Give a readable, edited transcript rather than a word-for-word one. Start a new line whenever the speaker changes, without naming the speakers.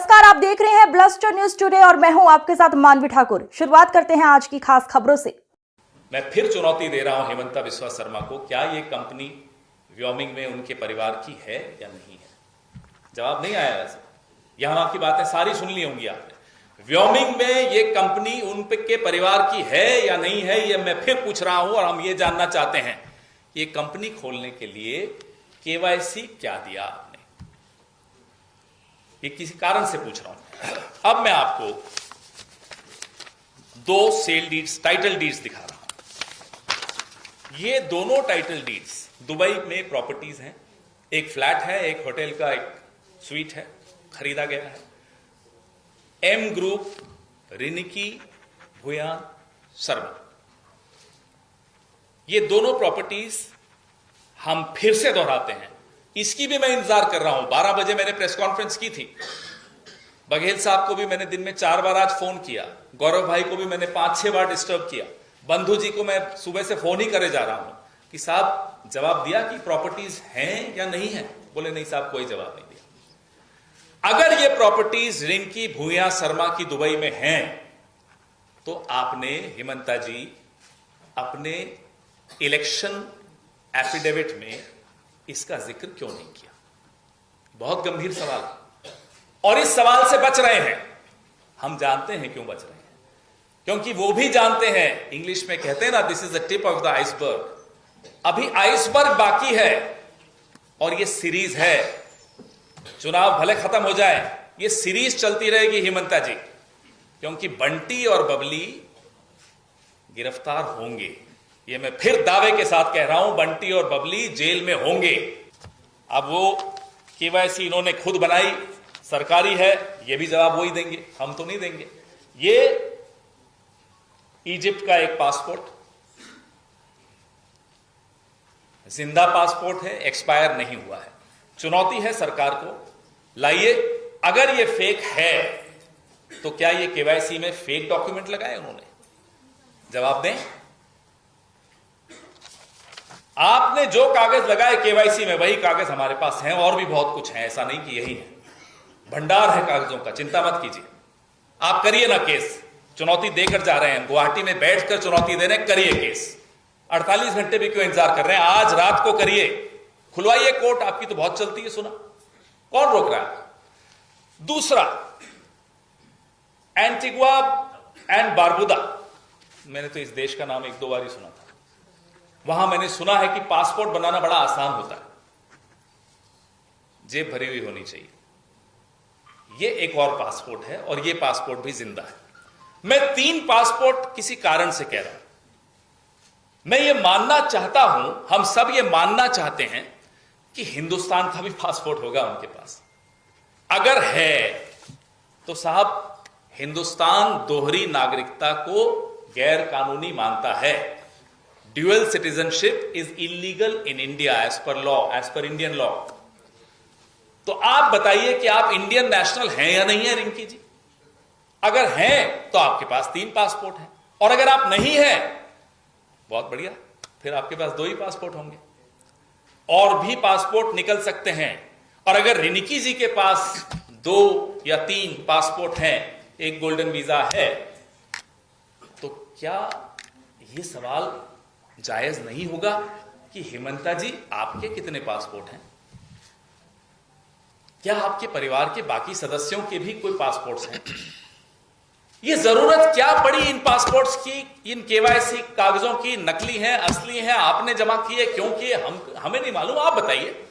नमस्कार, आप देख रहे हैं ब्लस्टर न्यूज टुडे और मैं हूं आपके साथ मानवी ठाकुर। शुरुआत करते हैं आज की खास खबरों से।
मैं फिर चुनौती दे रहा हूं हिमंता बिस्वा शर्मा को, क्या ये कंपनी व्योमिंग में उनके परिवार की है या नहीं है? जवाब नहीं आया। वैसे यहां की बातें सारी सुन ली होंगी आपने। व्योमिंग में ये कंपनी उनके परिवार की है या नहीं है, ये मैं फिर पूछ रहा हूं। और हम ये जानना चाहते हैं ये कंपनी खोलने के लिए केवाईसी क्या दिया आपने? ये किसी कारण से पूछ रहा हूं। अब मैं आपको दो सेल डीड्स, टाइटल डीड्स दिखा रहा हूं। ये दोनों टाइटल डीड्स दुबई में प्रॉपर्टीज हैं। एक फ्लैट है, एक होटल का एक स्वीट है, खरीदा गया है। एम ग्रुप, रिनिकी भुयान शर्मा, ये दोनों प्रॉपर्टीज हम फिर से दोहराते हैं। इसकी भी मैं इंतजार कर रहा हूं। 12 बजे मैंने प्रेस कॉन्फ्रेंस की थी। बघेल साहब को भी मैंने दिन में 4 बार आज फोन किया। गौरव भाई को भी मैंने 5-6 बार डिस्टर्ब किया। बंधु जी को मैं सुबह से फोन ही करे जा रहा हूं कि साहब जवाब दिया कि प्रॉपर्टीज हैं या नहीं है? बोले नहीं साहब, कोई जवाब नहीं दिया। अगर ये प्रॉपर्टीज रिंकी भूया शर्मा की दुबई में हैं तो आपने हिमंता जी अपने इलेक्शन एफिडेविट में इसका जिक्र क्यों नहीं किया? बहुत गंभीर सवाल है और इस सवाल से बच रहे हैं। हम जानते हैं क्यों बच रहे हैं, क्योंकि वो भी जानते हैं, इंग्लिश में कहते हैं ना, this is the tip of the iceberg. अभी आइसबर्ग बाकी है और ये सीरीज है। चुनाव भले खत्म हो जाए, ये सीरीज चलती रहेगी हिमंता जी, क्योंकि बंटी और बबली गिरफ्तार होंगे। ये मैं फिर दावे के साथ कह रहा हूं, बंटी और बबली जेल में होंगे। अब वो केवाईसी इन्होंने खुद बनाई, सरकारी है, ये भी जवाब वही देंगे, हम तो नहीं देंगे। ये इजिप्ट का एक पासपोर्ट, जिंदा पासपोर्ट है, एक्सपायर नहीं हुआ है। चुनौती है सरकार को, लाइए। अगर ये फेक है तो क्या ये केवाईसी में फेक डॉक्यूमेंट लगाए उन्होंने? जवाब दें। आपने जो कागज लगाए केवाईसी में वही कागज हमारे पास हैं, और भी बहुत कुछ है, ऐसा नहीं कि यही है। भंडार है कागजों का, चिंता मत कीजिए। आप करिए ना केस, चुनौती देकर जा रहे हैं, गुवाहाटी में बैठकर चुनौती दे रहे हैं, करिए केस। 48 घंटे भी क्यों इंतजार कर रहे हैं? आज रात को करिए, खुलवाइए कोर्ट। आपकी तो बहुत चलती है, सुना, कौन रोक रहा है? दूसरा, एंटीगुआ एंड बारबुदा, मैंने तो इस देश का नाम 1-2 बार ही सुना था। वहां मैंने सुना है कि पासपोर्ट बनाना बड़ा आसान होता है, जेब भरी हुई होनी चाहिए। ये एक और पासपोर्ट है और ये पासपोर्ट भी जिंदा है। मैं 3 पासपोर्ट किसी कारण से कह रहा हूं। मैं ये मानना चाहता हूं, हम सब ये मानना चाहते हैं कि हिंदुस्तान का भी पासपोर्ट होगा उनके पास। अगर है तो साहब, हिंदुस्तान दोहरी नागरिकता को गैर कानूनी मानता है। Dual citizenship is illegal in India as per law, as per Indian law. तो आप बताइए कि आप इंडियन नेशनल हैं या नहीं है रिंकी जी? अगर हैं तो आपके पास 3 पासपोर्ट हैं, और अगर आप नहीं हैं, बहुत बढ़िया, फिर आपके पास 2 ही पासपोर्ट होंगे। और भी पासपोर्ट निकल सकते हैं। और अगर रिनिकी जी के पास 2 या 3 पासपोर्ट हैं, एक गोल्डन वीजा है, तो क्या यह सवाल जायज नहीं होगा कि हिमंता जी आपके कितने पासपोर्ट हैं? क्या आपके परिवार के बाकी सदस्यों के भी कोई पासपोर्ट्स हैं? ये जरूरत क्या पड़ी इन पासपोर्ट्स की, इन केवाईसी कागजों की? नकली हैं, असली हैं, आपने जमा किए, क्यों किए, हमें नहीं मालूम, आप बताइए।